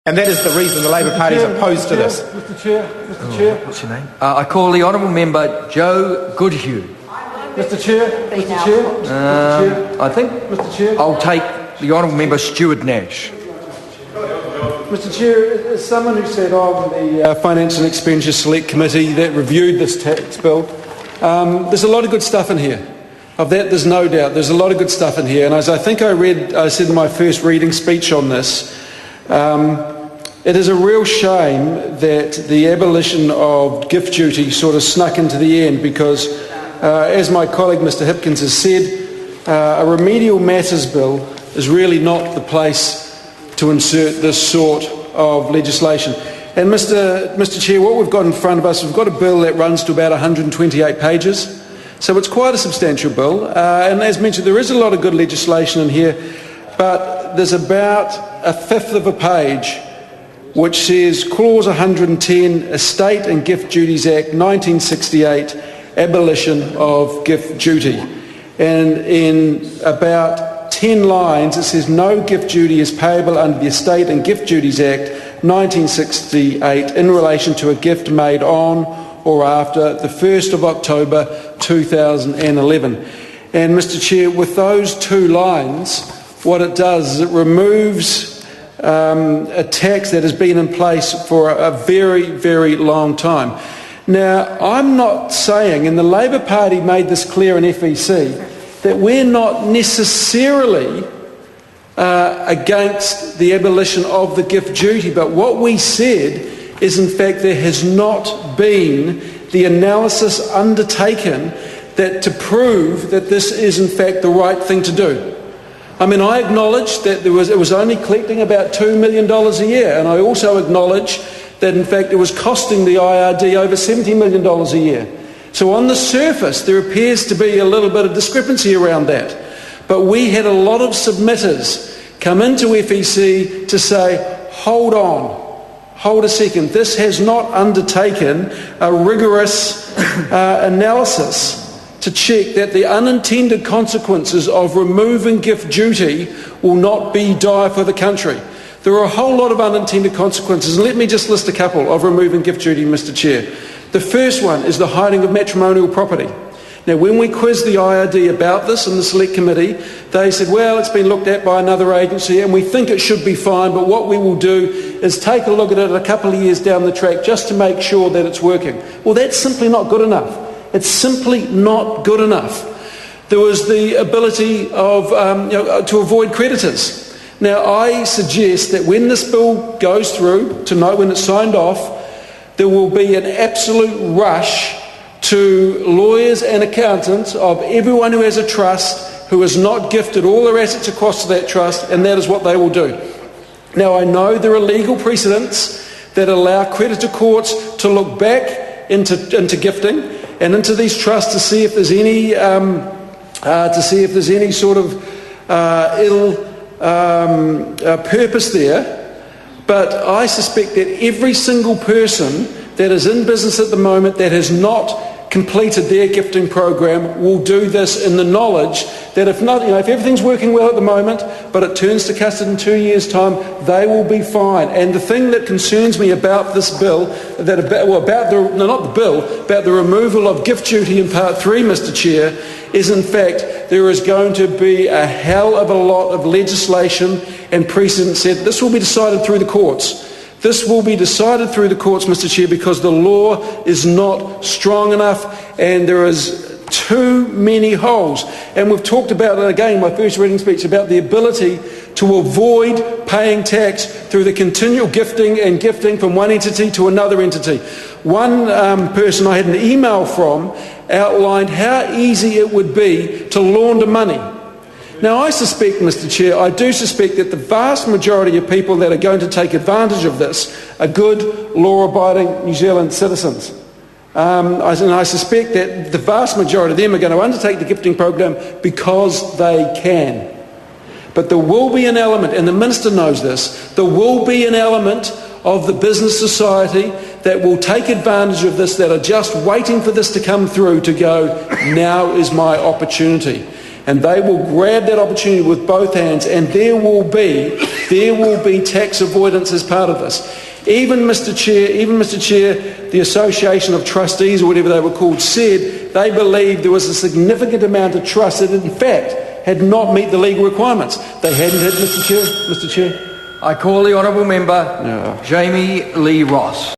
And that is the reason the Labour Party is opposed to this. Mr Chair. What's your name? I call the Honourable Member Joe Goodhue. Mr Chair. I think Mr Chair. I'll take the Honourable Member Stuart Nash. Mr Chair, as someone who sat on the Finance and Expenditure Select Committee that reviewed this tax bill, there's a lot of good stuff in here. Of that, there's no doubt. There's a lot of good stuff in here. And as I think I said in my first reading speech on this, it is a real shame that the abolition of gift duty sort of snuck into the end because, as my colleague Mr Hipkins has said, a remedial matters bill is really not the place to insert this sort of legislation. And Mr Chair, what we've got in front of us, we've got a bill that runs to about 128 pages. So it's quite a substantial bill. And as mentioned, there is a lot of good legislation in here, but there's about a fifth of a page which says Clause 110, Estate and Gift Duties Act 1968, abolition of gift duty. And in about 10 lines it says no gift duty is payable under the Estate and Gift Duties Act 1968 in relation to a gift made on or after the 1st of October 2011. And Mr Chair, with those 2 lines, what it does is it removes a tax that has been in place for a very, very long time. Now, I'm not saying, and the Labour Party made this clear in FEC, that we're not necessarily against the abolition of the gift duty, but what we said is in fact there has not been the analysis undertaken that to prove that this is in fact the right thing to do. I mean, I acknowledge that it was only collecting about $2 million a year, and I also acknowledge that in fact it was costing the IRD over $70 million a year. So on the surface there appears to be a little bit of discrepancy around that. But we had a lot of submitters come into FEC to say, hold a second, this has not undertaken a rigorous analysis to check that the unintended consequences of removing gift duty will not be dire for the country. There are a whole lot of unintended consequences, and let me just list a couple of removing gift duty, Mr Chair. The first one is the hiding of matrimonial property. Now, when we quizzed the IRD about this in the Select Committee, they said, well, it's been looked at by another agency and we think it should be fine, but what we will do is take a look at it a couple of years down the track just to make sure that it's working. Well, that's simply not good enough. It's simply not good enough. There was the ability of, to avoid creditors. Now, I suggest that when this bill goes through tonight, when it's signed off, there will be an absolute rush to lawyers and accountants of everyone who has a trust who has not gifted all their assets across to that trust, and that is what they will do. Now, I know there are legal precedents that allow creditor courts to look back into gifting and into these trusts to see if there's any sort of ill purpose there. But I suspect that every single person that is in business at the moment that has not completed their gifting program will do this in the knowledge that if everything's working well at the moment, but it turns to custard in 2 years' time, they will be fine. And the thing that concerns me about this bill, about the removal of gift duty in Part 3, Mr Chair, is in fact there is going to be a hell of a lot of legislation and precedent set. This will be decided through the courts. This will be decided through the courts, Mr Chair, because the law is not strong enough and there is too many holes. And we've talked about it again in my first reading speech about the ability to avoid paying tax through the continual gifting from one entity to another entity. One person I had an email from outlined how easy it would be to launder money. Now, I suspect, Mr Chair, I do suspect that the vast majority of people that are going to take advantage of this are good, law-abiding New Zealand citizens. And I suspect that the vast majority of them are going to undertake the gifting program because they can. But there will be an element, and the Minister knows this, there will be an element of the business society that will take advantage of this, that are just waiting for this to come through to go, now is my opportunity. and they will grab that opportunity with both hands, and there will be tax avoidance as part of this. Even Mr. Chair, the Association of Trustees, or whatever they were called, said they believed there was a significant amount of trust that in fact had not met the legal requirements. They hadn't had, Mr. Chair. I call the honourable member Jamie Lee Ross.